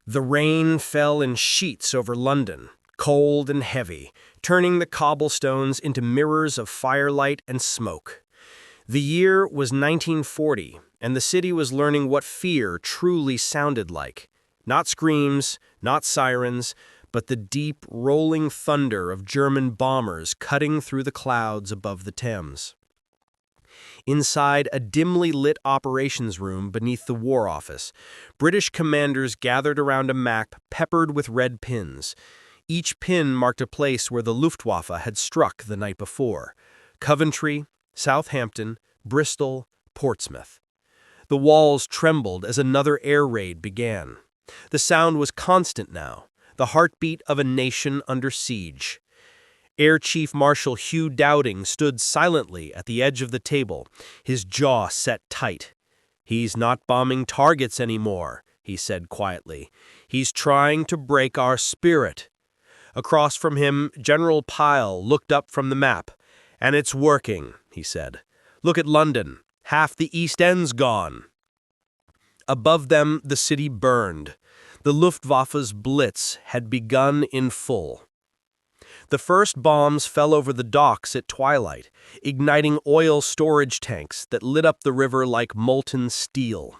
The rain fell in sheets over London, cold and heavy, turning the cobblestones into mirrors of firelight and smoke. The year was 1940, and the city was learning what fear truly sounded like. Not screams, not sirens, but the deep, rolling thunder of German bombers cutting through the clouds above the Thames. Inside a dimly lit operations room beneath the War Office, British commanders gathered around a map peppered with red pins. Each pin marked a place where the Luftwaffe had struck the night before: Coventry, Southampton, Bristol, Portsmouth. The walls trembled as another air raid began. The sound was constant now, the heartbeat of a nation under siege. Air Chief Marshal Hugh Dowding stood silently at the edge of the table, his jaw set tight. "He's not bombing targets anymore," he said quietly. "He's trying to break our spirit." Across from him, General Pyle looked up from the map. "And it's working," he said. "Look at London. Half the East End's gone." Above them, the city burned. The Luftwaffe's Blitz had begun in full. The first bombs fell over the docks at twilight, igniting oil storage tanks that lit up the river like molten steel.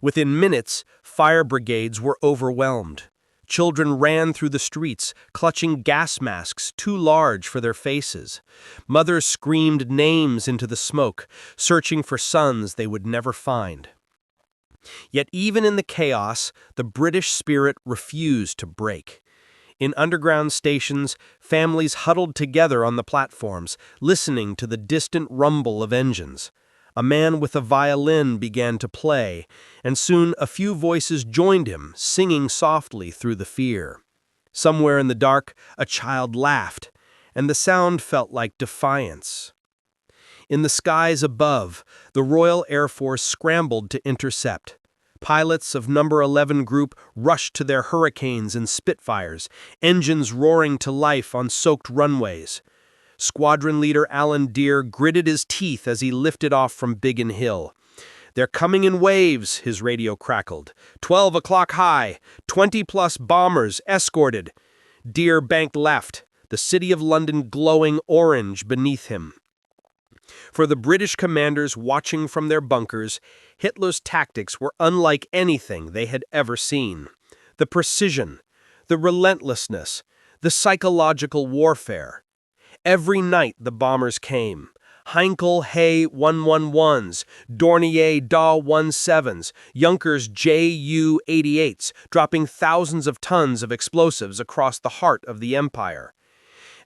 Within minutes, fire brigades were overwhelmed. Children ran through the streets, clutching gas masks too large for their faces. Mothers screamed names into the smoke, searching for sons they would never find. Yet even in the chaos, the British spirit refused to break. In underground stations, families huddled together on the platforms, listening to the distant rumble of engines. A man with a violin began to play, and soon a few voices joined him, singing softly through the fear. Somewhere in the dark, a child laughed, and the sound felt like defiance. In the skies above, the Royal Air Force scrambled to intercept. Pilots of No. 11 Group rushed to their Hurricanes and Spitfires, engines roaring to life on soaked runways. Squadron leader Alan Deere gritted his teeth as he lifted off from Biggin Hill. "They're coming in waves," his radio crackled. 12 o'clock high, 20-plus bombers escorted. Deere banked left, the city of London glowing orange beneath him. For the British commanders watching from their bunkers, Hitler's tactics were unlike anything they had ever seen. The precision, the relentlessness, the psychological warfare. Every night the bombers came. Heinkel Hay 111s, Dornier Da 17s, Junkers Ju-88s, dropping thousands of tons of explosives across the heart of the empire.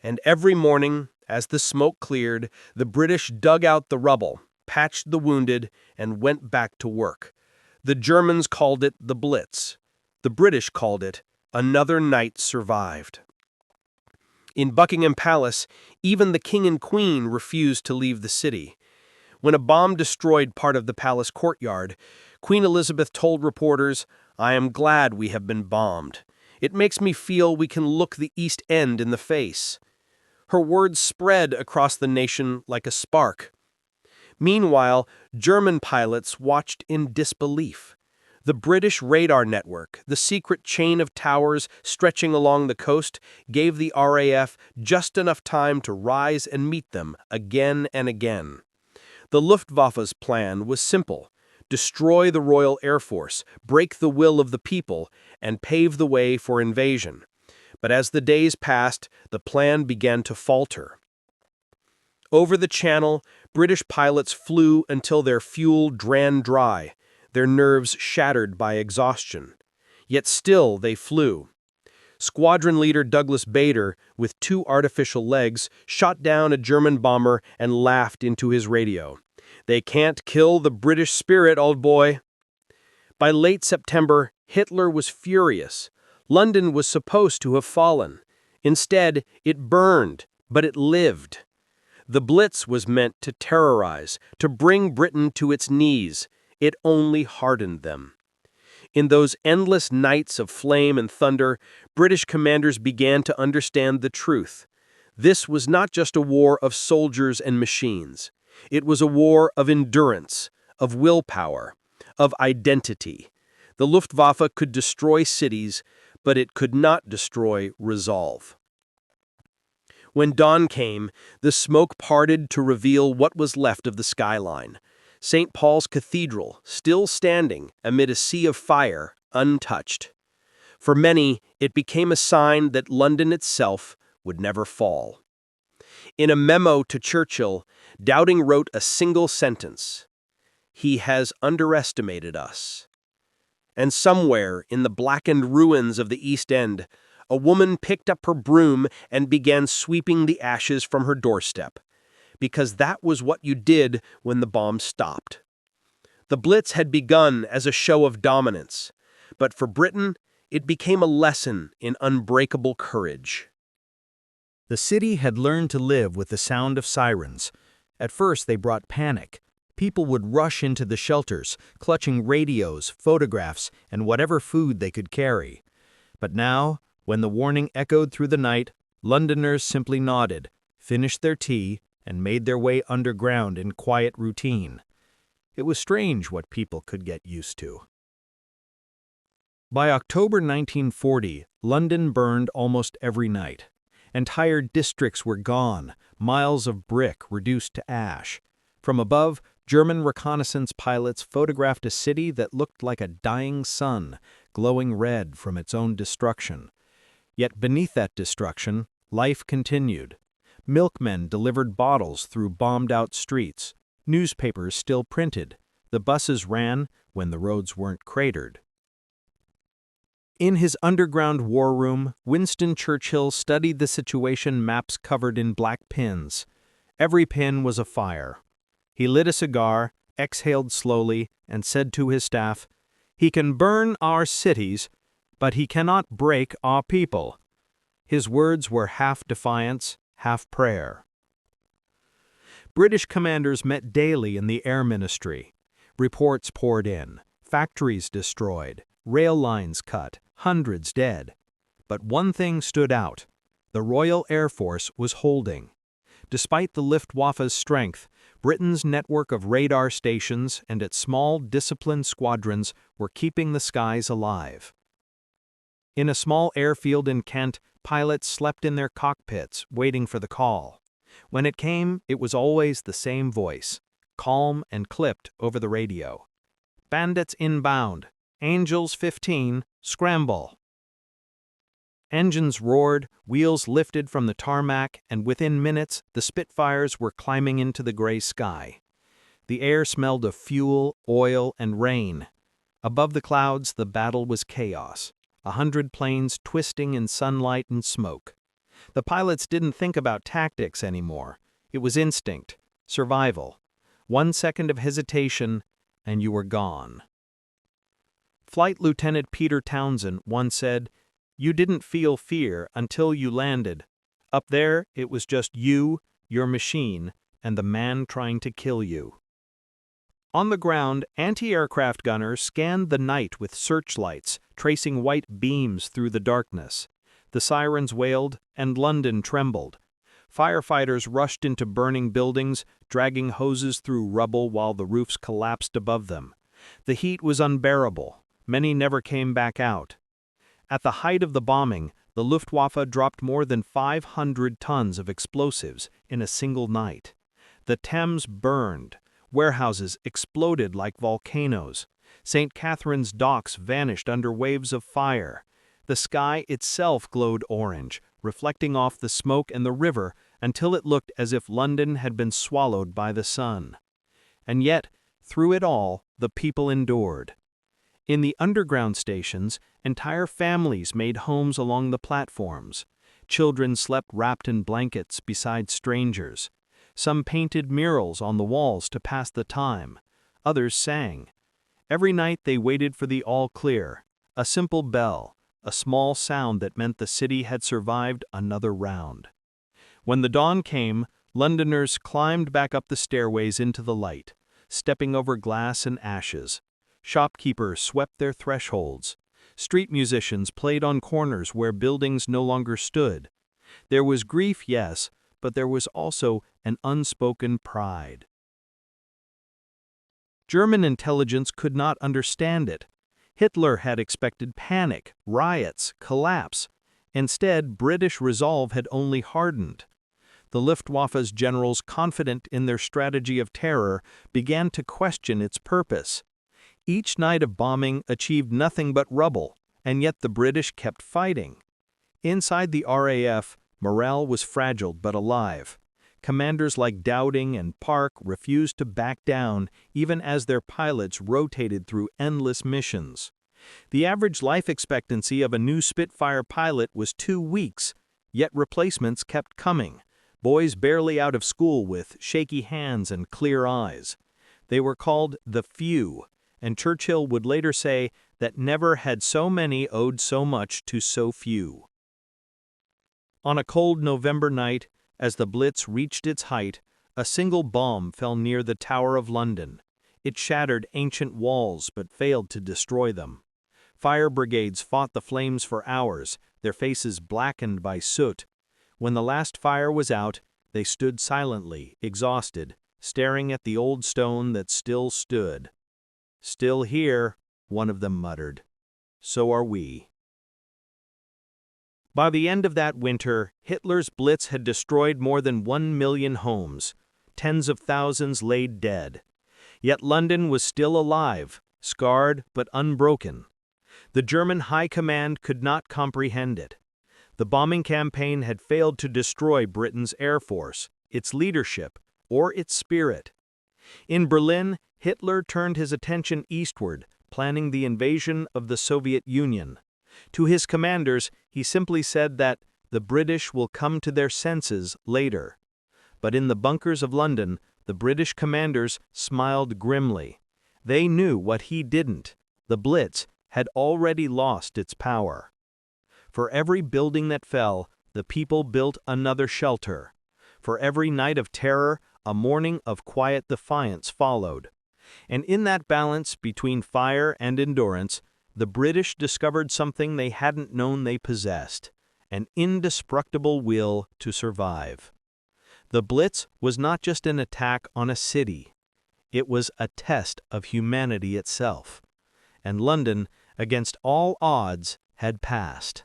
And every morning, as the smoke cleared, the British dug out the rubble, patched the wounded, and went back to work. The Germans called it the Blitz. The British called it another night survived. In Buckingham Palace, even the King and Queen refused to leave the city. When a bomb destroyed part of the palace courtyard, Queen Elizabeth told reporters, "I am glad we have been bombed. It makes me feel we can look the East End in the face." Her words spread across the nation like a spark. Meanwhile, German pilots watched in disbelief. The British radar network, the secret chain of towers stretching along the coast, gave the RAF just enough time to rise and meet them again and again. The Luftwaffe's plan was simple: destroy the Royal Air Force, break the will of the people, and pave the way for invasion. But as the days passed, the plan began to falter. Over the Channel, British pilots flew until their fuel ran dry, their nerves shattered by exhaustion. Yet still they flew. Squadron leader Douglas Bader, with 2 artificial legs, shot down a German bomber and laughed into his radio. "They can't kill the British spirit, old boy." By late September, Hitler was furious. London was supposed to have fallen. Instead, it burned, but it lived. The Blitz was meant to terrorize, to bring Britain to its knees. It only hardened them. In those endless nights of flame and thunder, British commanders began to understand the truth. This was not just a war of soldiers and machines. It was a war of endurance, of willpower, of identity. The Luftwaffe could destroy cities, but it could not destroy resolve. When dawn came, the smoke parted to reveal what was left of the skyline. St. Paul's Cathedral, still standing amid a sea of fire, untouched. For many, it became a sign that London itself would never fall. In a memo to Churchill, Dowding wrote a single sentence: "He has underestimated us." And somewhere in the blackened ruins of the East End, a woman picked up her broom and began sweeping the ashes from her doorstep, because that was what you did when the bomb stopped. The Blitz had begun as a show of dominance, but for Britain, it became a lesson in unbreakable courage. The city had learned to live with the sound of sirens. At first, they brought panic. People would rush into the shelters, clutching radios, photographs, and whatever food they could carry. But now, when the warning echoed through the night, Londoners simply nodded, finished their tea, and made their way underground in quiet routine. It was strange what people could get used to. By October 1940, London burned almost every night. Entire districts were gone, miles of brick reduced to ash. From above, German reconnaissance pilots photographed a city that looked like a dying sun, glowing red from its own destruction. Yet beneath that destruction, life continued. Milkmen delivered bottles through bombed-out streets. Newspapers still printed. The buses ran when the roads weren't cratered. In his underground war room, Winston Churchill studied the situation maps covered in black pins. Every pin was a fire. He lit a cigar, exhaled slowly, and said to his staff, "He can burn our cities, but he cannot break our people." His words were half defiance, half prayer. British commanders met daily in the Air Ministry. Reports poured in, factories destroyed, rail lines cut, hundreds dead. But one thing stood out: the Royal Air Force was holding. Despite the Luftwaffe's strength, Britain's network of radar stations and its small, disciplined squadrons were keeping the skies alive. In a small airfield in Kent, pilots slept in their cockpits, waiting for the call. When it came, it was always the same voice, calm and clipped over the radio. "Bandits inbound. Angels 15, scramble." Engines roared, wheels lifted from the tarmac, and within minutes, the Spitfires were climbing into the gray sky. The air smelled of fuel, oil, and rain. Above the clouds, the battle was chaos. 100 planes twisting in sunlight and smoke. The pilots didn't think about tactics anymore. It was instinct, survival. 1 second of hesitation, and you were gone. Flight Lieutenant Peter Townsend once said, "You didn't feel fear until you landed. Up there, it was just you, your machine, and the man trying to kill you." On the ground, anti-aircraft gunners scanned the night with searchlights, tracing white beams through the darkness. The sirens wailed, and London trembled. Firefighters rushed into burning buildings, dragging hoses through rubble while the roofs collapsed above them. The heat was unbearable. Many never came back out. At the height of the bombing, the Luftwaffe dropped more than 500 tons of explosives in a single night. The Thames burned. Warehouses exploded like volcanoes. St. Catherine's docks vanished under waves of fire. The sky itself glowed orange, reflecting off the smoke and the river until it looked as if London had been swallowed by the sun. And yet, through it all, the people endured. In the underground stations, entire families made homes along the platforms. Children slept wrapped in blankets beside strangers. Some painted murals on the walls to pass the time. Others sang. Every night they waited for the all-clear, a simple bell, a small sound that meant the city had survived another round. When the dawn came, Londoners climbed back up the stairways into the light, stepping over glass and ashes. Shopkeepers swept their thresholds. Street musicians played on corners where buildings no longer stood. There was grief, yes, but there was also an unspoken pride. German intelligence could not understand it. Hitler had expected panic, riots, collapse. Instead, British resolve had only hardened. The Luftwaffe's generals, confident in their strategy of terror, began to question its purpose. Each night of bombing achieved nothing but rubble, and yet the British kept fighting. Inside the RAF, morale was fragile but alive. Commanders like Dowding and Park refused to back down even as their pilots rotated through endless missions. The average life expectancy of a new Spitfire pilot was 2 weeks, yet replacements kept coming. Boys barely out of school with shaky hands and clear eyes. They were called the few, and Churchill would later say that never had so many owed so much to so few. On a cold November night, as the Blitz reached its height, a single bomb fell near the Tower of London. It shattered ancient walls but failed to destroy them. Fire brigades fought the flames for hours, their faces blackened by soot. When the last fire was out, they stood silently, exhausted, staring at the old stone that still stood. "Still here," one of them muttered. "So are we." By the end of that winter, Hitler's Blitz had destroyed more than 1 million homes. Tens of thousands laid dead. Yet London was still alive, scarred but unbroken. The German High Command could not comprehend it. The bombing campaign had failed to destroy Britain's air force, its leadership, or its spirit. In Berlin, Hitler turned his attention eastward, planning the invasion of the Soviet Union. To his commanders, he simply said that the British will come to their senses later. But in the bunkers of London, the British commanders smiled grimly. They knew what he didn't. The Blitz had already lost its power. For every building that fell, the people built another shelter. For every night of terror, a morning of quiet defiance followed. And in that balance between fire and endurance, the British discovered something they hadn't known they possessed: an indestructible will to survive. The Blitz was not just an attack on a city. It was a test of humanity itself. And London, against all odds, had passed.